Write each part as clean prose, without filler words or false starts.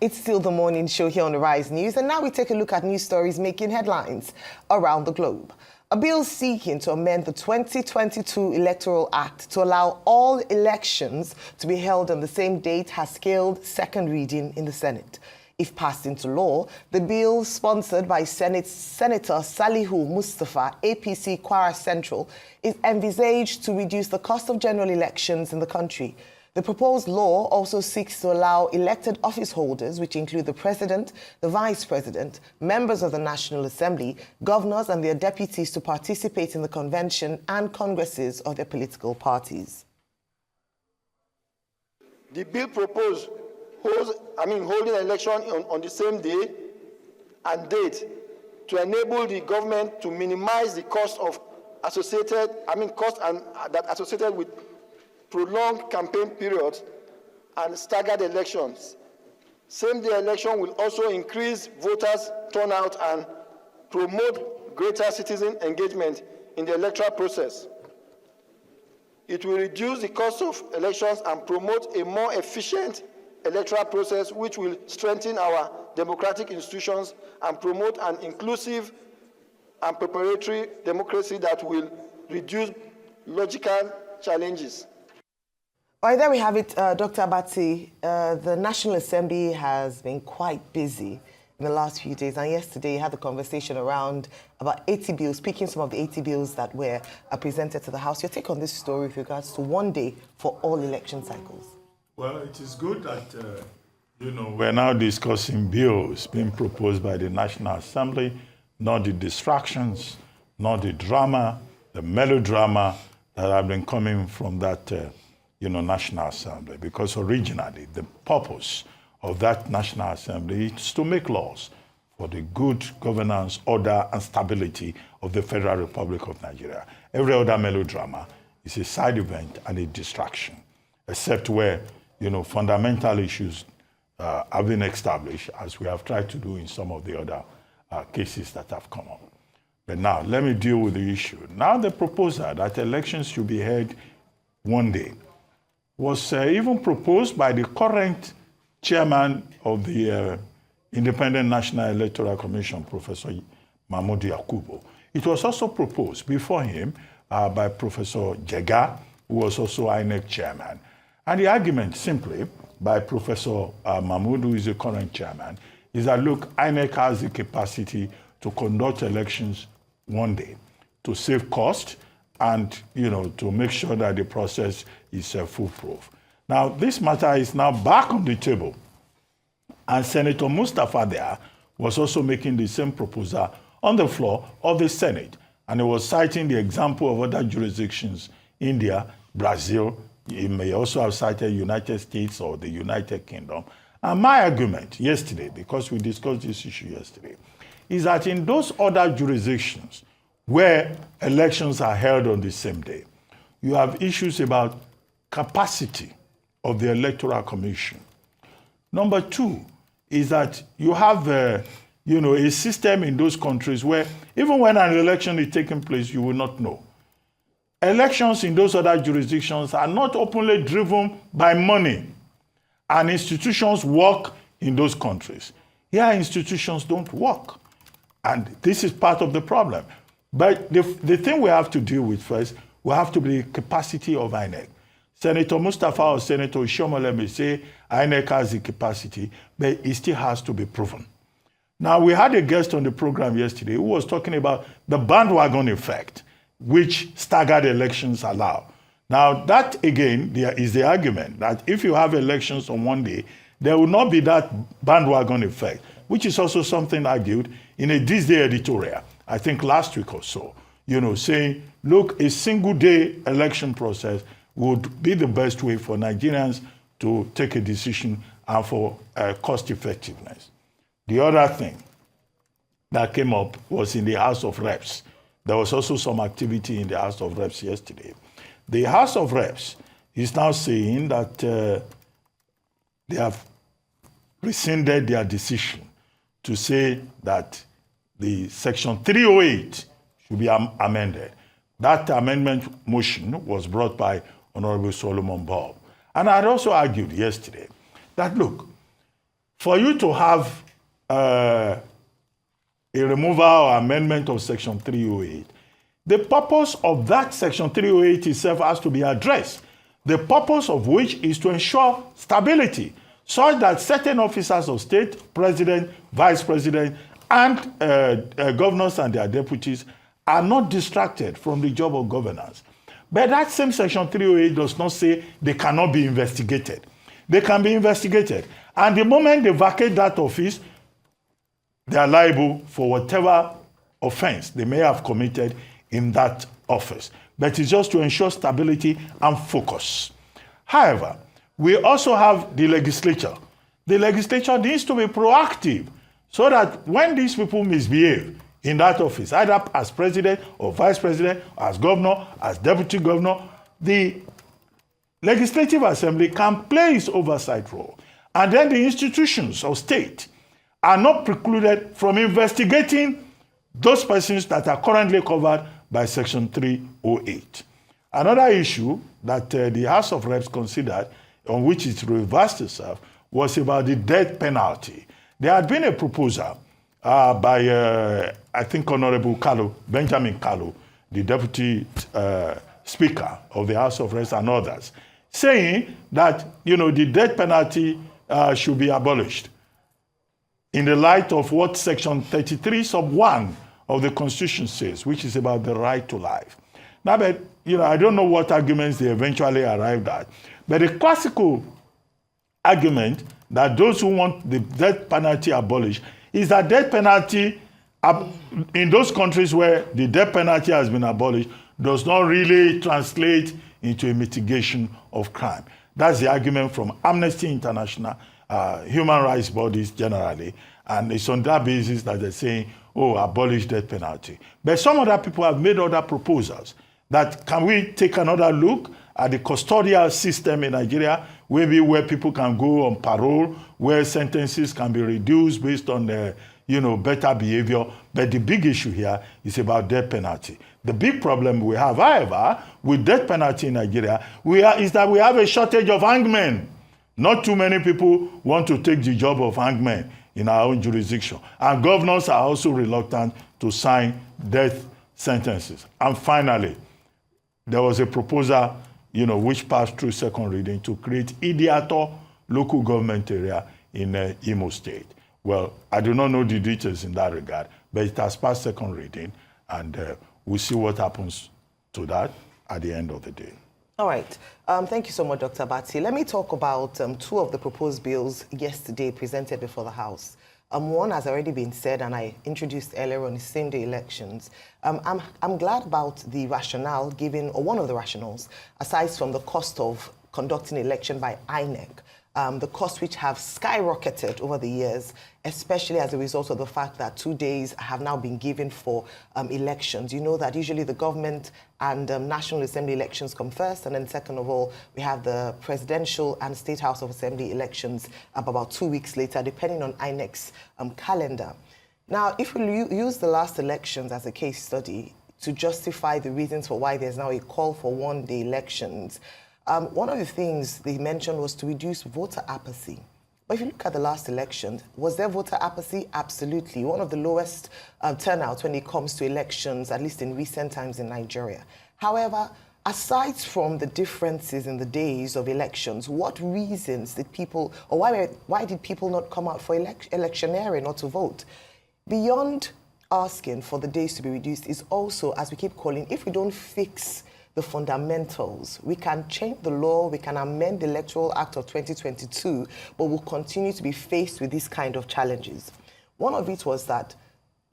It's still the morning show here on the Rise News, and now we take a look at news stories making headlines around the globe. A bill seeking to amend the 2022 Electoral Act to allow all elections to be held on the same date has scaled second reading in the Senate. If passed into law, the bill, sponsored by Senator Salihu Mustafa, APC Kwara Central, is envisaged to reduce the cost of general elections in the country. The proposed law also seeks to allow elected office holders, which include the President, the Vice President, members of the National Assembly, governors and their deputies, to participate in the convention and congresses of their political parties. The bill proposed holding an election on the same day and date to enable the government to minimize the cost associated with prolonged campaign periods and staggered elections. Same-day election will also increase voters' turnout and promote greater citizen engagement in the electoral process. It will reduce the cost of elections and promote a more efficient electoral process, which will strengthen our democratic institutions and promote an inclusive and preparatory democracy that will reduce logical challenges. All right, there we have it, Dr. Abati. The National Assembly has been quite busy in the last few days, and yesterday you had the conversation around about 80 bills, picking some of the 80 bills that were presented to the House. Your take on this story with regards to one day for all election cycles? Well, it is good that, we're now discussing bills being proposed by the National Assembly, not the distractions, not the drama, the melodrama that have been coming from that National Assembly, because originally the purpose of that National Assembly is to make laws for the good governance, order, and stability of the Federal Republic of Nigeria. Every other melodrama is a side event and a distraction, except where, fundamental issues have been established, as we have tried to do in some of the other cases that have come up. But now, let me deal with the issue. Now, the proposal that elections should be held one day was even proposed by the current chairman of the Independent National Electoral Commission, Professor Mahmoud Yakubu. It was also proposed before him by Professor Jega, who was also INEC chairman. And the argument simply by Professor Mahmoud, who is the current chairman, is that, look, INEC has the capacity to conduct elections one day, to save cost, and to make sure that the process is foolproof. Now, this matter is now back on the table, and Senator Mustafa there was also making the same proposal on the floor of the Senate, and he was citing the example of other jurisdictions, India, Brazil. He may also have cited United States or the United Kingdom. And my argument yesterday, because we discussed this issue yesterday, is that in those other jurisdictions where elections are held on the same day, you have issues about capacity of the Electoral Commission. Number two is that you have a system in those countries where even when an election is taking place, you will not know. Elections in those other jurisdictions are not openly driven by money, and institutions work in those countries. Here, institutions don't work, and this is part of the problem. But the thing we have to deal with first, we have to be the capacity of INEC. Senator Mustafa or Senator Ishomole may say INEC has the capacity, but it still has to be proven. Now, we had a guest on the program yesterday who was talking about the bandwagon effect, which staggered elections allow. Now, that again, there is the argument that if you have elections on one day, there will not be that bandwagon effect, which is also something argued in a This Day editorial, I think last week or so, saying, look, a single day election process would be the best way for Nigerians to take a decision and for cost effectiveness. The other thing that came up was in the House of Reps. There was also some activity in the House of Reps yesterday. The House of Reps is now saying that they have rescinded their decision to say that the Section 308 should be amended. That amendment motion was brought by Honorable Solomon Bob. And I had also argued yesterday that, look, for you to have a removal or amendment of Section 308, the purpose of that Section 308 itself has to be addressed. The purpose of which is to ensure stability, such that certain officers of state, president, vice president, and governors and their deputies are not distracted from the job of governance. But that same Section 308 does not say they cannot be investigated. They can be investigated. And the moment they vacate that office, they are liable for whatever offense they may have committed in that office. But it's just to ensure stability and focus. However, we also have the legislature. The legislature needs to be proactive so that when these people misbehave in that office, either as president or vice president, as governor, as deputy governor, the Legislative Assembly can play its oversight role. And then the institutions of state are not precluded from investigating those persons that are currently covered by Section 308. Another issue that the House of Reps considered, on which it reversed itself, was about the death penalty. There had been a proposal by, I think, Honorable Benjamin Kalu, the Deputy Speaker of the House of Reps and others, saying that, the death penalty should be abolished in the light of what Section 33 sub 1 of the Constitution says, which is about the right to life. Now, but, I don't know what arguments they eventually arrived at, but the classical argument that those who want the death penalty abolished is that death penalty, in those countries where the death penalty has been abolished, does not really translate into a mitigation of crime. That's the argument from Amnesty International, human rights bodies generally, and it's on that basis that they're saying, abolish death penalty. But some other people have made other proposals that can we take another look at the custodial system in Nigeria, maybe where people can go on parole, where sentences can be reduced based on better behavior. But the big issue here is about death penalty. The big problem we have, however, with death penalty in Nigeria is that we have a shortage of hangmen. Not too many people want to take the job of hangmen in our own jurisdiction. And governors are also reluctant to sign death sentences. And finally, there was a proposal, which passed through second reading to create Idiato local government area in Imo State. Well, I do not know the details in that regard, but it has passed second reading, and we'll see what happens to that at the end of the day. All right. Thank you so much, Dr. Batsi. Let me talk about two of the proposed bills yesterday presented before the House. One has already been said, and I introduced earlier on, the same-day elections. I'm glad about the rationale given, or one of the rationales, aside from the cost of conducting an election by INEC. The costs which have skyrocketed over the years, especially as a result of the fact that 2 days have now been given for elections. You know that usually the government and National Assembly elections come first, and then second of all, we have the presidential and State House of Assembly elections about 2 weeks later, depending on INEC's calendar. Now, if we use the last elections as a case study to justify the reasons for why there's now a call for one-day elections, one of the things they mentioned was to reduce voter apathy. But if you look at the last election, was there voter apathy? Absolutely. One of the lowest turnouts when it comes to elections, at least in recent times in Nigeria. However, aside from the differences in the days of elections, what reasons did people, or why did people not come out for electioneering or to vote? Beyond asking for the days to be reduced is also, as we keep calling, if we don't fix the fundamentals, we can change the law, we can amend the Electoral Act of 2022, but we'll continue to be faced with these kind of challenges. One of it was that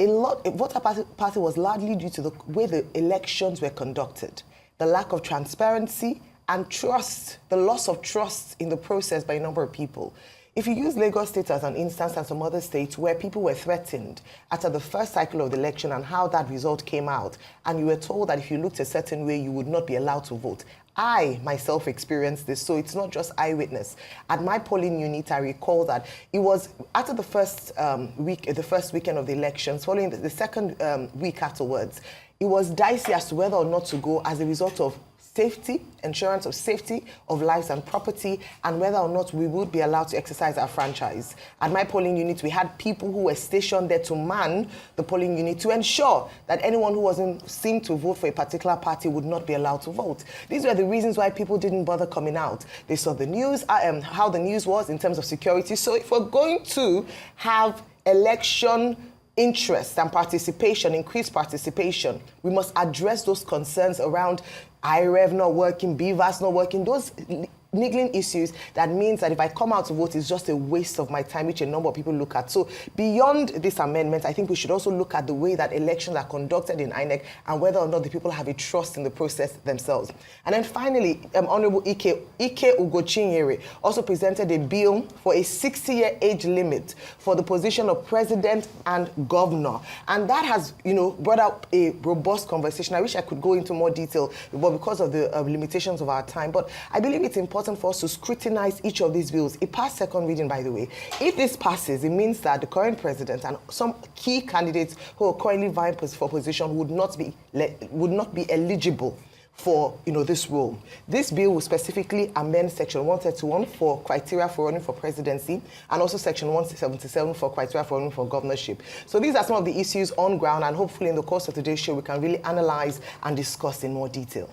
voter party was largely due to the way the elections were conducted, the lack of transparency and trust, the loss of trust in the process by a number of people. If you use Lagos State as an instance and some other states where people were threatened after the first cycle of the election and how that result came out, and you were told that if you looked a certain way, you would not be allowed to vote. I myself experienced this, so it's not just eyewitness. At my polling unit, I recall that it was after the first weekend of the elections, following the second week afterwards, it was dicey as to whether or not to go as a result of safety, insurance of safety of lives and property, and whether or not we would be allowed to exercise our franchise. At my polling unit, we had people who were stationed there to man the polling unit to ensure that anyone who wasn't seen to vote for a particular party would not be allowed to vote. These were the reasons why people didn't bother coming out. They saw the news, how the news was in terms of security. So if we're going to have election interest and participation, increased participation, we must address those concerns around IREV not working, BVAS not working, those niggling issues that means that if I come out to vote, it's just a waste of my time, which a number of people look at. So beyond this amendment, I think we should also look at the way that elections are conducted in INEC and whether or not the people have a trust in the process themselves. And then finally, Honorable Ike Ugochinyere also presented a bill for a 60-year age limit for the position of president and governor. And that has, brought up a robust conversation. I wish I could go into more detail, but because of the limitations of our time. But I believe it's important for us to scrutinize each of these bills. It passed second reading, by the way. If this passes, it means that the current president and some key candidates who are currently vying for position would not be eligible for this role. This bill will specifically amend Section 131 for criteria for running for presidency and also Section 177 for criteria for running for governorship. So these are some of the issues on ground, and hopefully in the course of today's show we can really analyze and discuss in more detail.